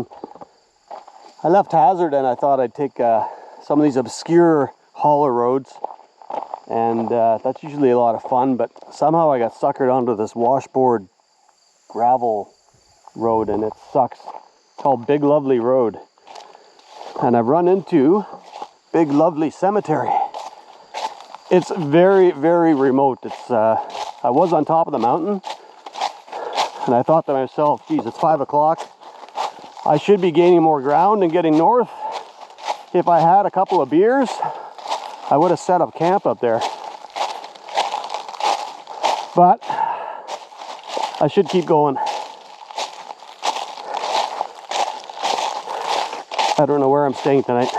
town. I left Hazard and I thought I'd take some of these obscure holler roads, and that's usually a lot of fun, but somehow I got suckered onto this washboard gravel road and it sucks. It's called Big Lovely Road, and I've run into Big Lovely Cemetery. It's very, very remote. It's I was on top of the mountain and I thought to myself, geez, it's 5 o'clock. I should be gaining more ground and getting north. If I had a couple of beers, I would have set up camp up there. But I should keep going. I don't know where I'm staying tonight.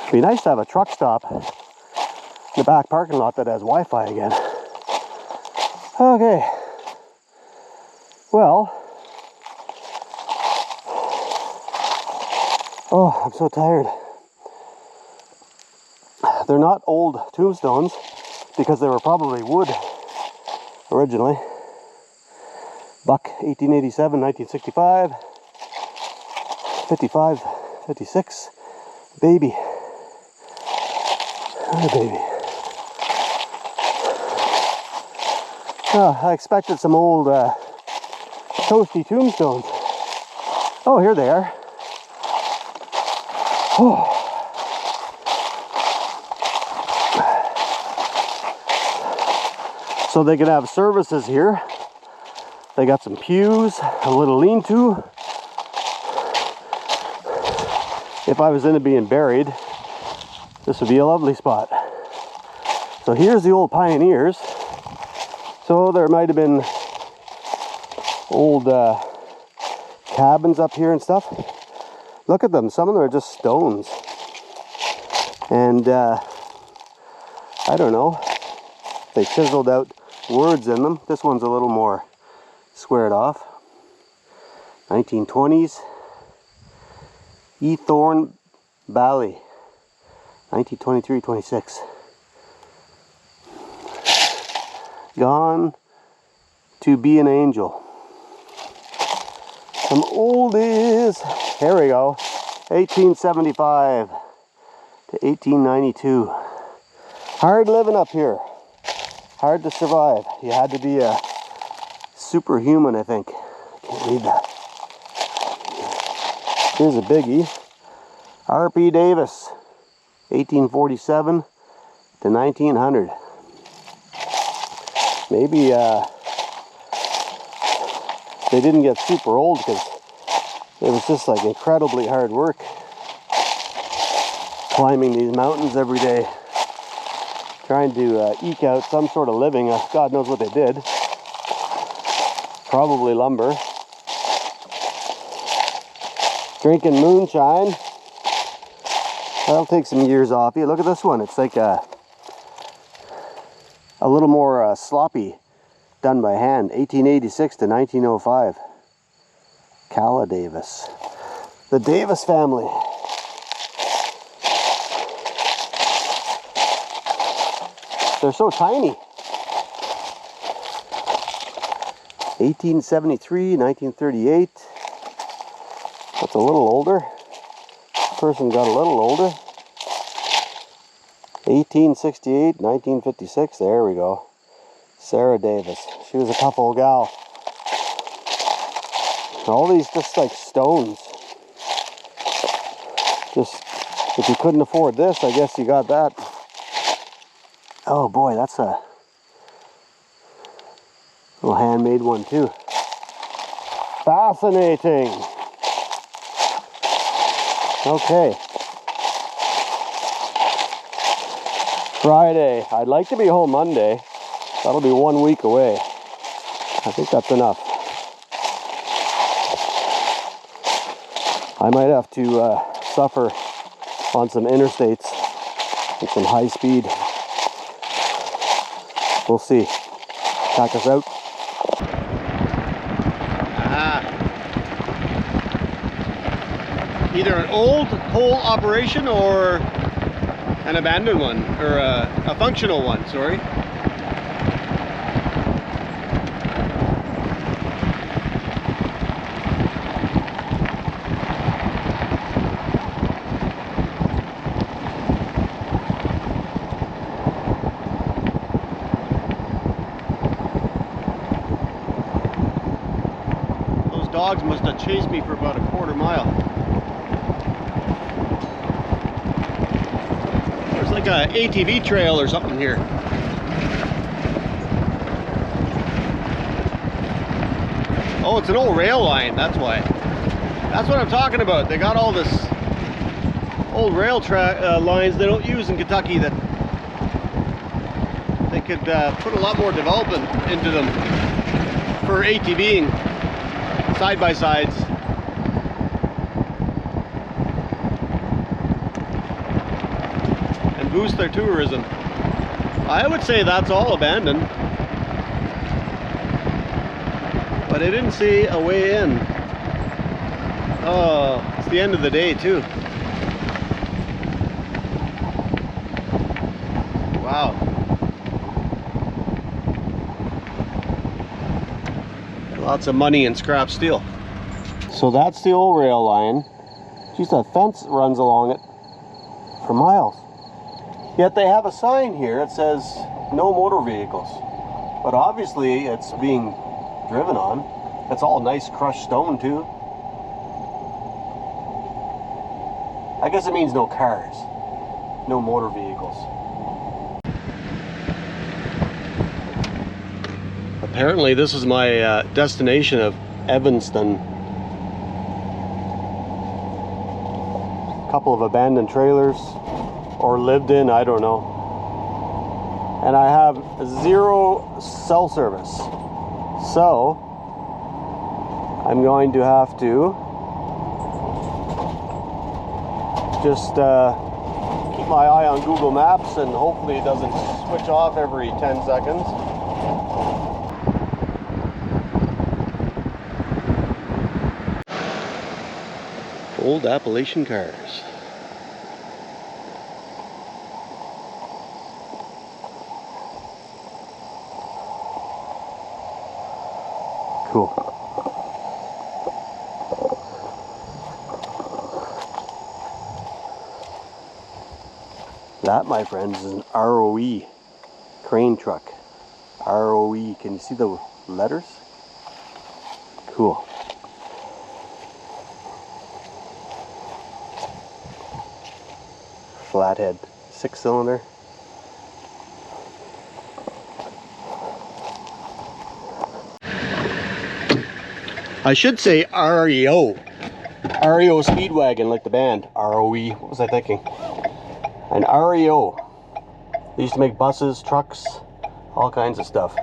It'd be nice to have a truck stop in the back parking lot that has Wi-Fi again. Okay. Well, oh, I'm so tired. They're not old tombstones because they were probably wood originally. Buck, 1887, 1965, 55, 56, baby. Oh, baby. Oh, I expected some old toasty tombstones. Oh, here they are. Oh. So they can have services here. They got some pews, a little lean-to. If I was into being buried, this would be a lovely spot. So here's the old pioneers. So there might have been old cabins up here and stuff. Look at them, some of them are just stones. And I don't know, they chiseled out words in them. This one's a little more squared off. 1920s. E. Thorne Valley. 1923-26. Gone to be an angel. Some oldies. Here we go. 1875 to 1892. Hard living up here. Hard to survive. You had to be a superhuman, I think. I can't read that. Here's a biggie. R.P. Davis. 1847 to 1900. Maybe they didn't get super old because it was just like incredibly hard work climbing these mountains every day, trying to eke out some sort of living. God knows what they did. Probably lumber. Drinking moonshine. That'll take some years off you. Look at this one. It's like a little more sloppy, done by hand. 1886 to 1905. Calla Davis. The Davis family. They're so tiny. 1873, 1938. That's a little older. Person got a little older. 1868, 1956. There we go. Sarah Davis. She was a couple gal. All these just like stones. Just, if you couldn't afford this, I guess you got that. Oh boy, that's a little handmade one too. Fascinating. Okay. Friday. I'd like to be home Monday. That'll be 1 week away. I think that's enough. I might have to suffer on some interstates and some high speed. We'll see. Check us out. Either an old coal operation or an abandoned one, or a functional one, sorry. dogs must have chased me for about a quarter mile. There's like a ATV trail or something here. Oh, it's an old rail line, that's why. That's what I'm talking about. They got all this old rail lines they don't use in Kentucky that they could put a lot more development into them for ATVing, side-by-sides. And boost their tourism. I would say that's all abandoned. But I didn't see a way in. Oh, it's the end of the day too. Wow. Lots of money in scrap steel. So that's the old rail line. Just a fence runs along it for miles. Yet they have a sign here that says no motor vehicles. But obviously it's being driven on. It's all nice crushed stone too. I guess it means no cars, no motor vehicles. Apparently this is my destination of Evanston. A couple of abandoned trailers, or lived in, I don't know. And I have 0 cell service. So I'm going to have to just keep my eye on Google Maps, and hopefully it doesn't switch off every 10 seconds. Old Appalachian cars. Cool. That, my friends, is an ROE crane truck. ROE. Can you see the letters? Cool. Flathead, 6-cylinder. I should say REO. REO Speedwagon, like the band. ROE. What was I thinking? An REO. They used to make buses, trucks, all kinds of stuff.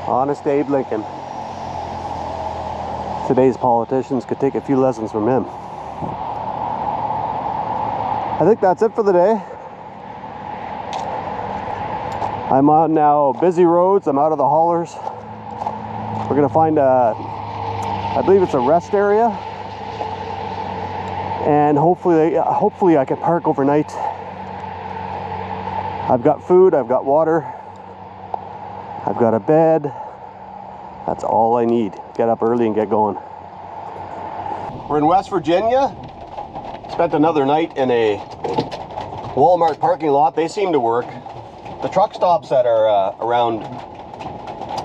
Honest Abe Lincoln. Today's politicians could take a few lessons from him. I think that's it for the day. I'm on now busy roads. I'm out of the haulers. We're gonna find I believe it's a rest area, and hopefully I can park overnight. I've got food, I've got water, I've got a bed, That's all I need. Get up early and get going. We're in West Virginia. Spent another night in a Walmart parking lot. They seem to work. The truck stops that are around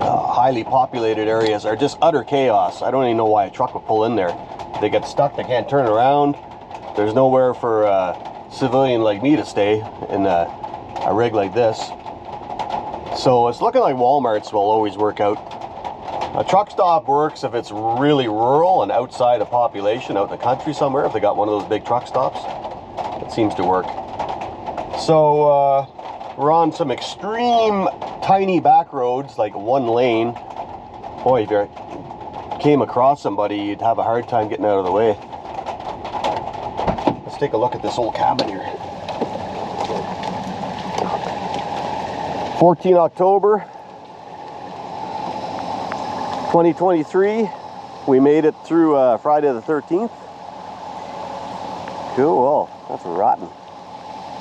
highly populated areas are just utter chaos. I don't even know why a truck would pull in there. They get stuck, they can't turn around. There's nowhere for a civilian like me to stay in a rig like this. So it's looking like Walmarts will always work out. A truck stop works if it's really rural and outside of population, out in the country somewhere, if they got one of those big truck stops. It seems to work. So we're on some extreme tiny back roads, like one lane. Boy, if you came across somebody, you'd have a hard time getting out of the way. Let's take a look at this old cabin here. 14 October 2023. We made it through Friday the 13th. Cool. Oh, that's rotten.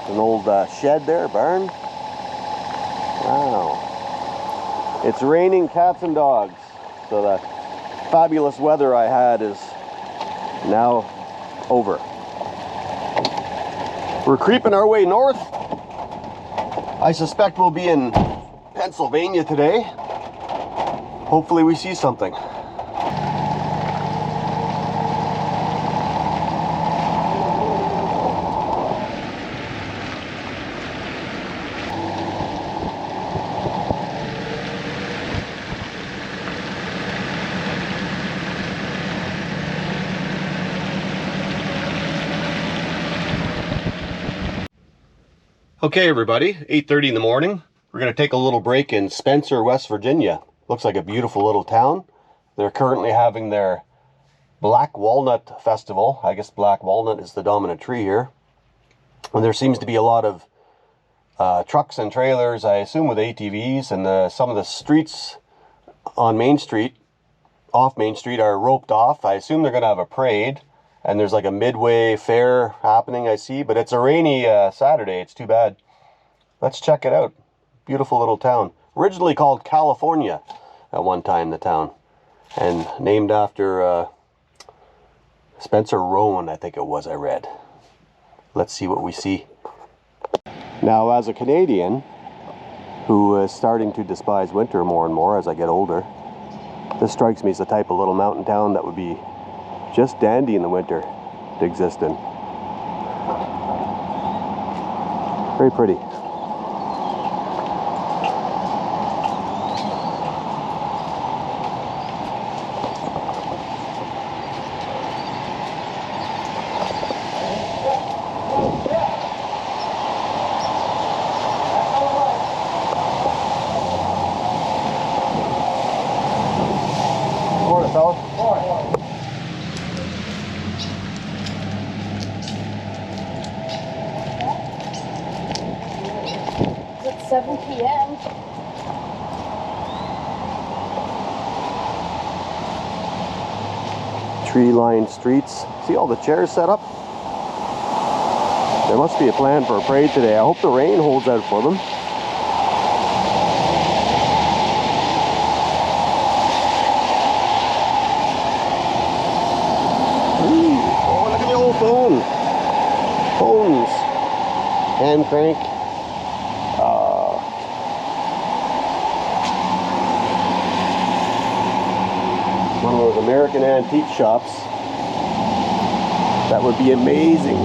An old shed there, barn. Wow. It's raining cats and dogs. So the fabulous weather I had is now over. We're creeping our way north. I suspect we'll be in Pennsylvania today. Hopefully we see something. Okay everybody, 8:30 in the morning. We're going to take a little break in Spenser, West Virginia. Looks like a beautiful little town. They're currently having their Black Walnut Festival. I guess black walnut is the dominant tree here. And there seems to be a lot of trucks and trailers, I assume with ATVs, and some of the streets on Main Street, off Main Street, are roped off. I assume they're going to have a parade. And there's like a midway fair happening, I see. But it's a rainy Saturday. It's too bad. Let's check it out. Beautiful little town. Originally called California at one time, the town. And named after Spencer Rowan, I think it was, I read. Let's see what we see. Now, as a Canadian who is starting to despise winter more and more as I get older, this strikes me as the type of little mountain town that would be just dandy in the winter to exist in. Very pretty. Morning, fella. Morning. It's 7 p.m. Tree-lined streets. See all the chairs set up? There must be a plan for a parade today. I hope the rain holds out for them. Ooh, oh, look at the old phone. Phones. Hand crank. One of those American antique shops. That would be amazing.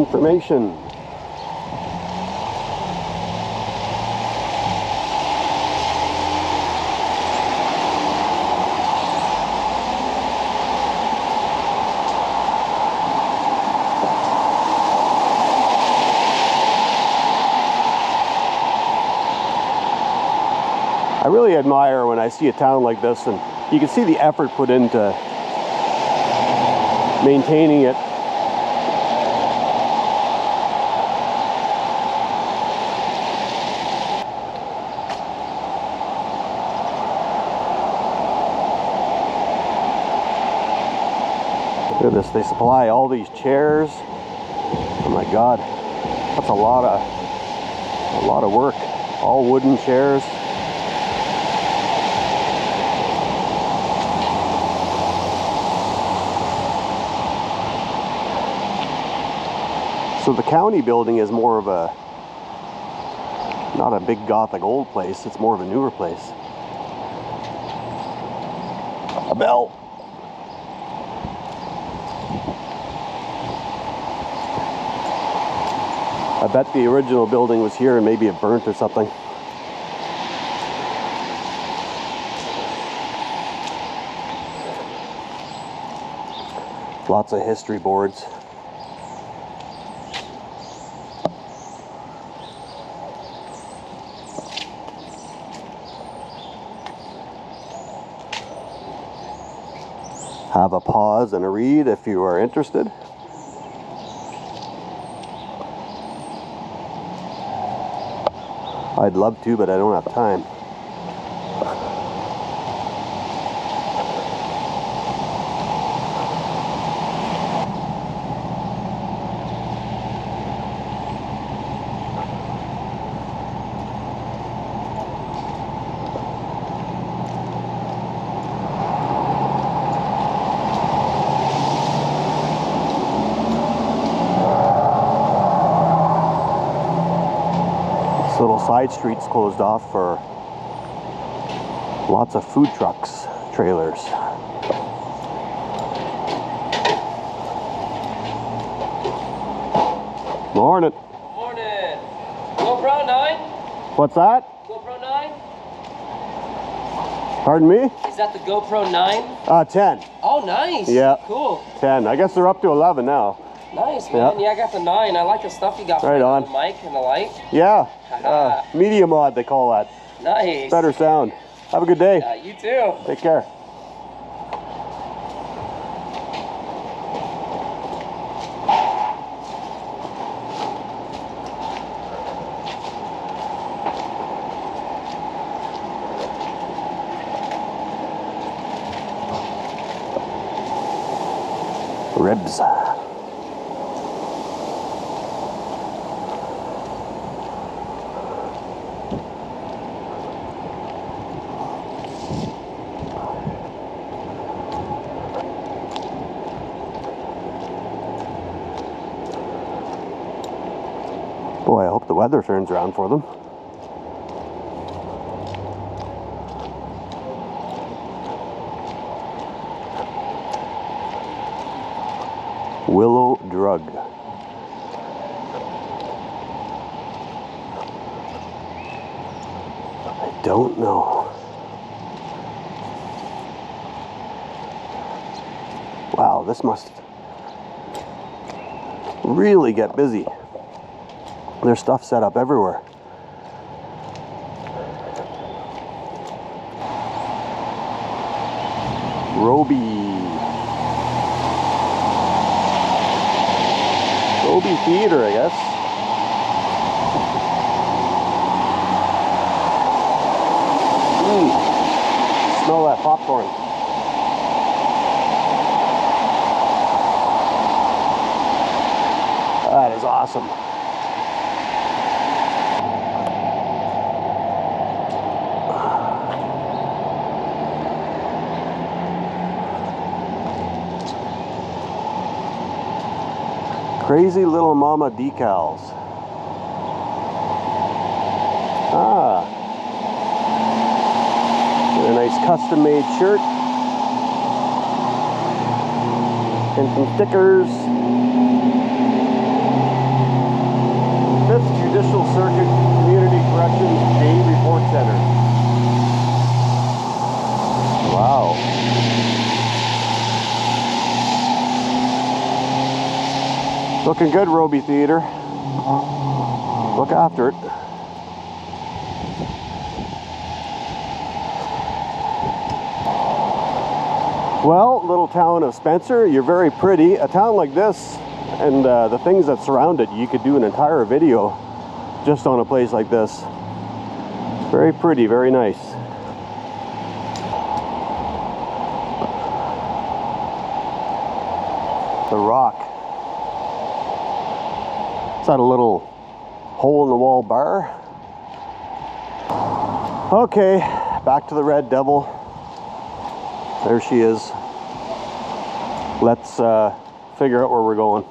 information. I really admire when I see a town like this, and you can see the effort put into maintaining it. Look at this, they supply all these chairs. Oh my God, that's a lot of work. All wooden chairs. So the county building is more of a, not a big Gothic old place, it's more of a newer place. A bell. I bet the original building was here and maybe it burnt or something. Lots of history boards. Have a pause and a read if you are interested. I'd love to, but I don't have time. Little side streets closed off for lots of food trucks, trailers. Morning. Morning. GoPro 9? What's that? GoPro 9? Pardon me? Is that the GoPro 9? 10. Oh, nice. Yeah. Cool. 10. I guess they're up to 11 now. Nice, man. Yeah, I got the 9. I like the stuff you got. Right on. The mic and the light. Yeah. Media mod, they call that. Nice. Better sound. Have a good day. You too. Take care. Ribs. Boy, I hope the weather turns around for them. Willow drug. I don't know. Wow, this must really get busy. There's stuff set up everywhere. Roby Theater, I guess. Smell that popcorn. That is awesome. Crazy Little Mama decals. Ah. A nice custom made shirt. And some stickers. Central Circuit Community Corrections Day Report Center. Wow. Looking good, Roby Theater. Look after it. Well, little town of Spenser, you're very pretty. A town like this and the things that surround it, you could do an entire video just on a place like this. Very pretty, very nice. The Rock. Is that a little hole-in-the-wall bar? Okay, back to the Red Devil. There she is. Let's figure out where we're going.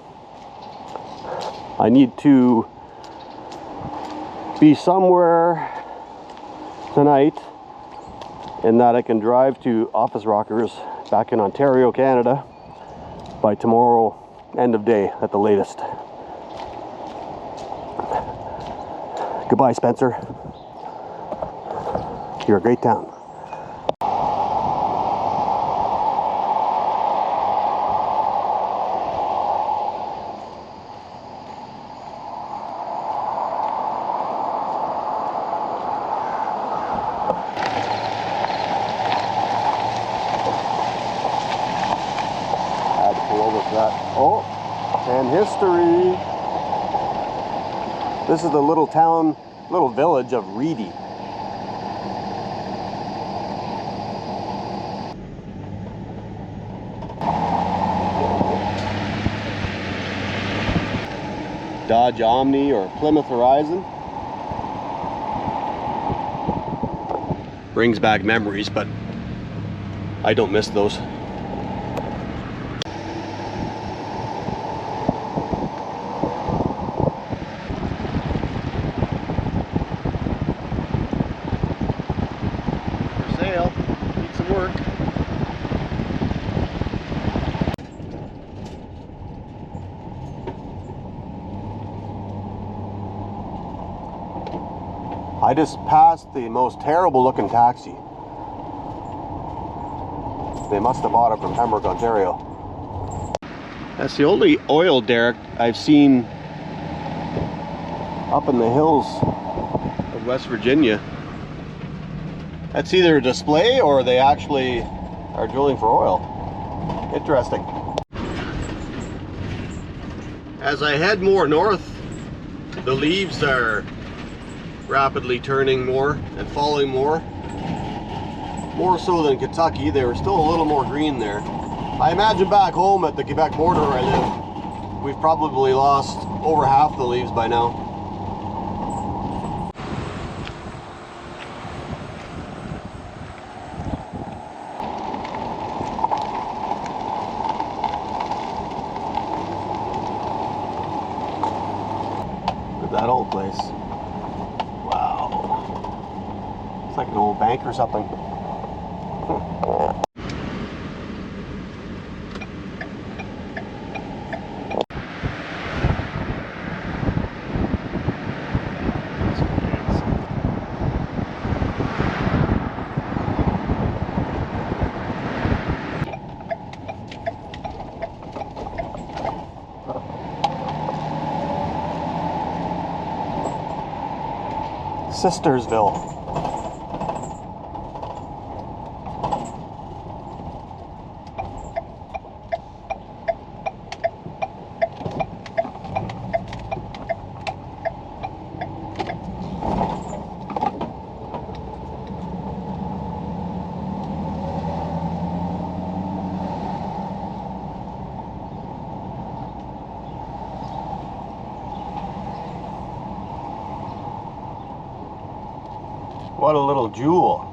I need to be somewhere tonight and that I can drive to Office Rockers back in Ontario, Canada by tomorrow, end of day at the latest. Goodbye, Spenser. You're a great town. Oh, and history. This is the little town, little village of Reedy. Dodge Omni or Plymouth Horizon. Brings back memories, but I don't miss those. Need some work. I just passed the most terrible looking taxi. They must have bought it from Pembroke, Ontario. That's the only oil derrick I've seen up in the hills of West Virginia. That's either a display or they actually are drilling for oil. Interesting. As I head more north, the leaves are rapidly turning more and falling more. More so than Kentucky. They were still a little more green there. I imagine back home at the Quebec border where I live, we've probably lost over half the leaves by now. That old place. Wow. It's like an old bank or something. Sistersville. What a little jewel.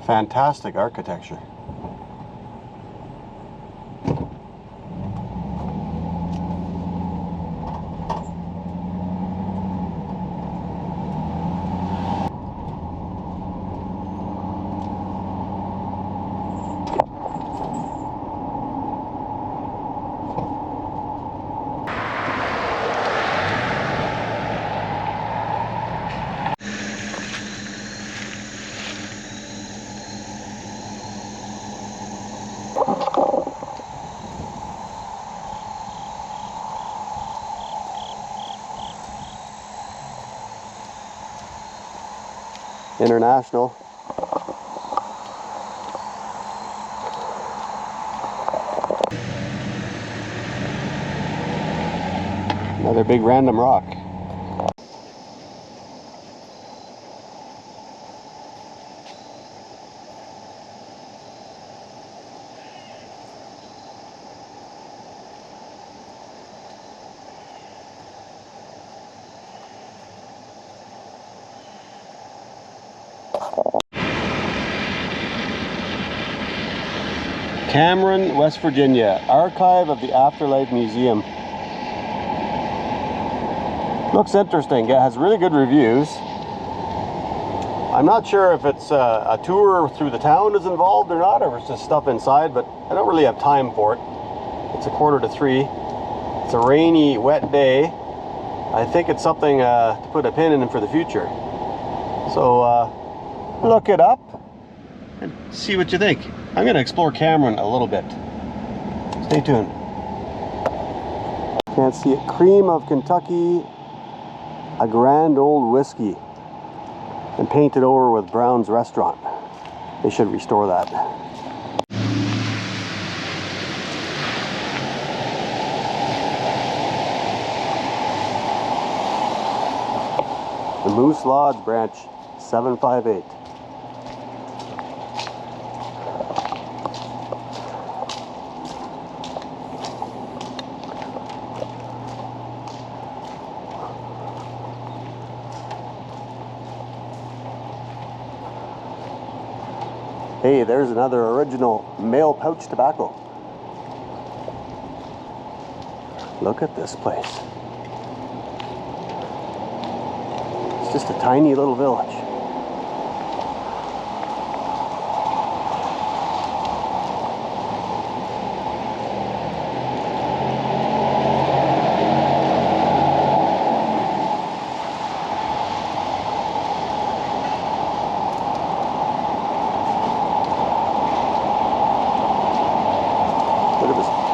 Fantastic architecture. International. Another big random rock. Cameron, West Virginia, Archive of the Afterlife Museum. Looks interesting. It has really good reviews. I'm not sure if it's a tour through the town is involved or not, or if it's just stuff inside, but I don't really have time for it. It's 2:45. It's a rainy, wet day. I think it's something to put a pin in for the future. So look it up and see what you think. I'm going to explore Cameron a little bit. Stay tuned. Can't see it. Cream of Kentucky, a grand old whiskey, and painted over with Brown's Restaurant. They should restore that. The Moose Lodge branch 758. Hey, there's another original male pouch tobacco. Look at this place. It's just a tiny little village.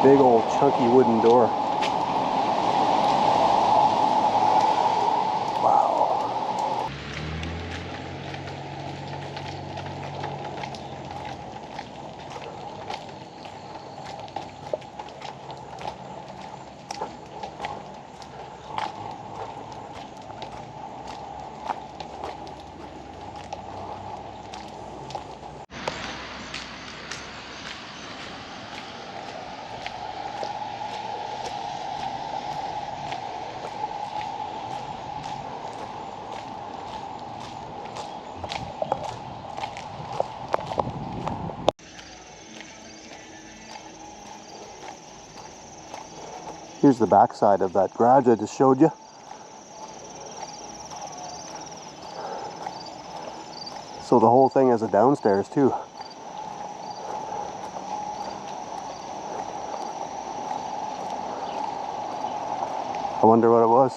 Big old chunky wooden door. Wow. Here's the backside of that garage I just showed you. So the whole thing has a downstairs too. I wonder what it was.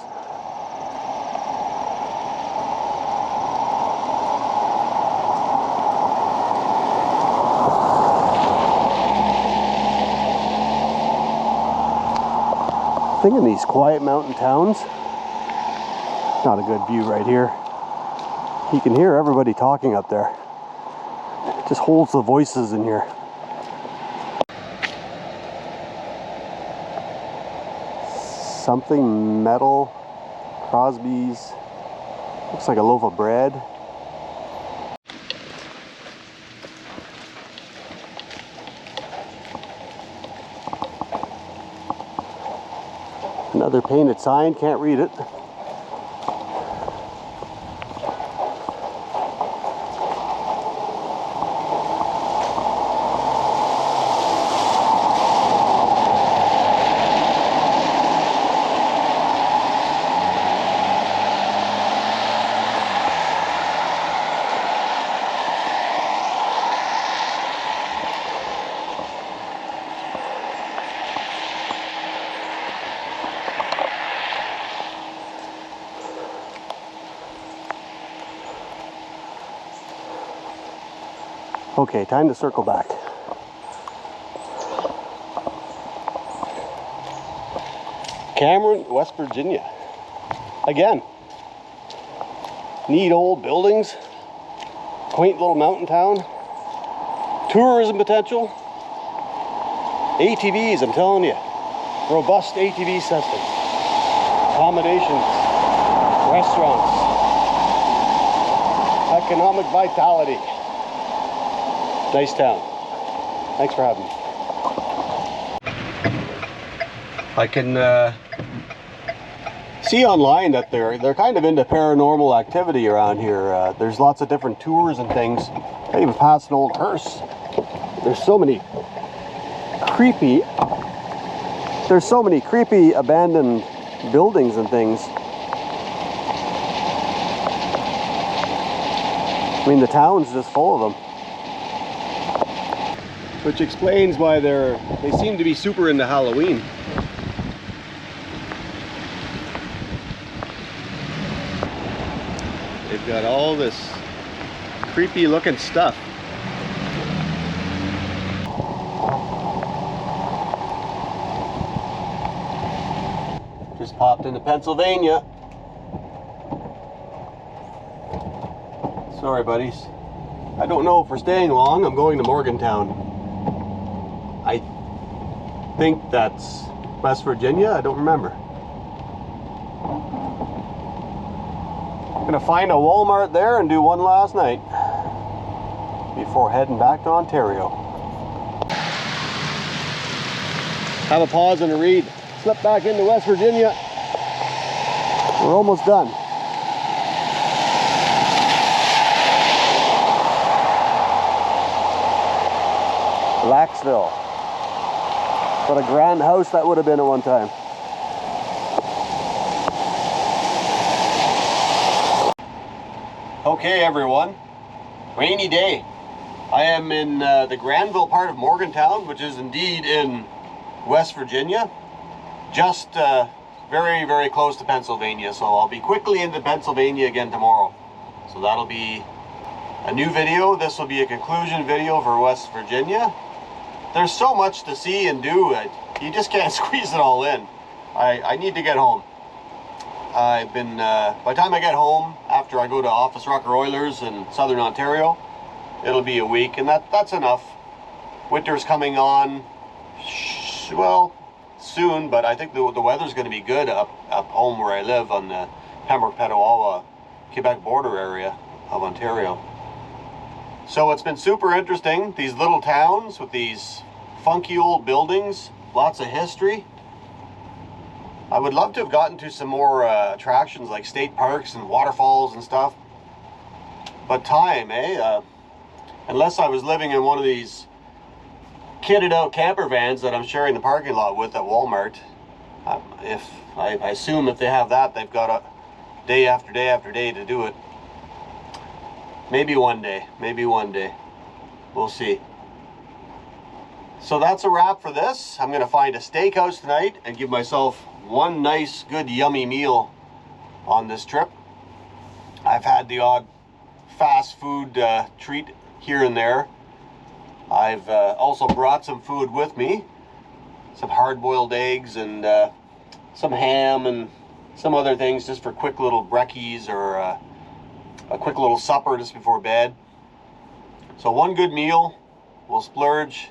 I think in these quiet mountain towns, not a good view right here. You can hear everybody talking up there. It just holds the voices in here. Something metal, Crosby's, looks like a loaf of bread. Another painted sign, can't read it. Okay, time to circle back. Cameron, West Virginia. Again, neat old buildings, quaint little mountain town, tourism potential, ATVs, I'm telling you, robust ATV system, accommodations, restaurants, economic vitality. Nice town. Thanks for having me. I can see online that they're kind of into paranormal activity around here. There's lots of different tours and things. I even passed an old hearse. There's so many creepy abandoned buildings and things. I mean, the town's just full of them. Which explains why they seem to be super into Halloween. They've got all this creepy looking stuff. Just popped into Pennsylvania. Sorry, buddies. I don't know if we're staying long. I'm going to Morgantown. I think that's West Virginia. I don't remember. I'm gonna find a Walmart there and do one last night before heading back to Ontario. Have a pause and a read. Slip back into West Virginia. We're almost done. Laxville. What a grand house that would have been at one time. Okay, everyone. Rainy day. I am in the Granville part of Morgantown, which is indeed in West Virginia. Just very, very close to Pennsylvania. So I'll be quickly into Pennsylvania again tomorrow. So that'll be a new video. This will be a conclusion video for West Virginia. There's so much to see and do. You just can't squeeze it all in. I need to get home. I've been, by the time I get home, after I go to Office Rocker Oilers in Southern Ontario, it'll be a week, and that's enough. Winter's coming on, well, soon, but I think the weather's going to be good up home where I live on the Pembroke Petawawa, Quebec border area of Ontario. So it's been super interesting, these little towns with these funky old buildings, lots of history. I would love to have gotten to some more attractions like state parks and waterfalls and stuff. But time, unless I was living in one of these kitted out camper vans that I'm sharing the parking lot with at Walmart. I assume if they have that, they've got a day after day after day to do it. Maybe one day, we'll see. So that's a wrap for this. I'm gonna find a steakhouse tonight and give myself one nice, good, yummy meal on this trip. I've had the odd fast food treat here and there. I've also brought some food with me, some hard-boiled eggs and some ham and some other things just for quick little brekkies or a quick little supper just before bed. So one good meal, we'll splurge.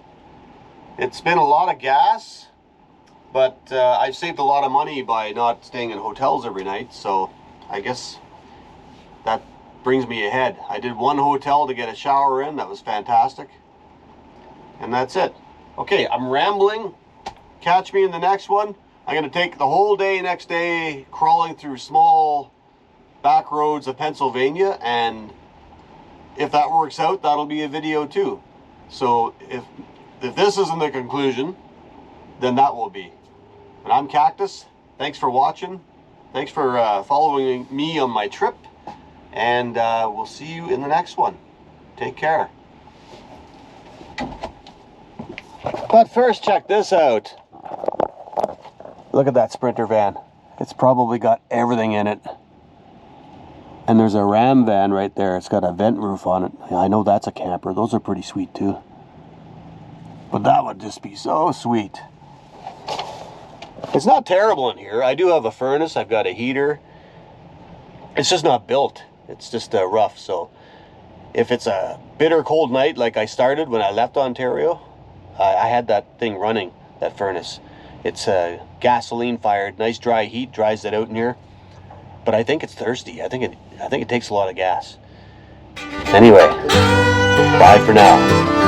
It's been a lot of gas, but I've saved a lot of money by not staying in hotels every night, so I guess that brings me ahead. I did one hotel to get a shower in, that was fantastic. And that's it. Okay, I'm rambling. Catch me in the next one. I'm going to take the whole day next day crawling through small back roads of Pennsylvania, and if that works out, that'll be a video too. So if this isn't the conclusion, then that will be. But I'm Cactus. Thanks for watching. Thanks for following me on my trip, and we'll see you in the next one. Take care. But first, check this out. Look at that Sprinter van. It's probably got everything in it. And there's a Ram van right there. It's got a vent roof on it. I know that's a camper. Those are pretty sweet too. But that would just be so sweet. It's not terrible in here. I do have a furnace. I've got a heater. It's just not built. It's just rough. So if it's a bitter cold night like I started when I left Ontario, I had that thing running, that furnace. It's gasoline fired, nice dry heat, dries it out in here. But I think it's thirsty. I think it takes a lot of gas. Anyway, bye for now.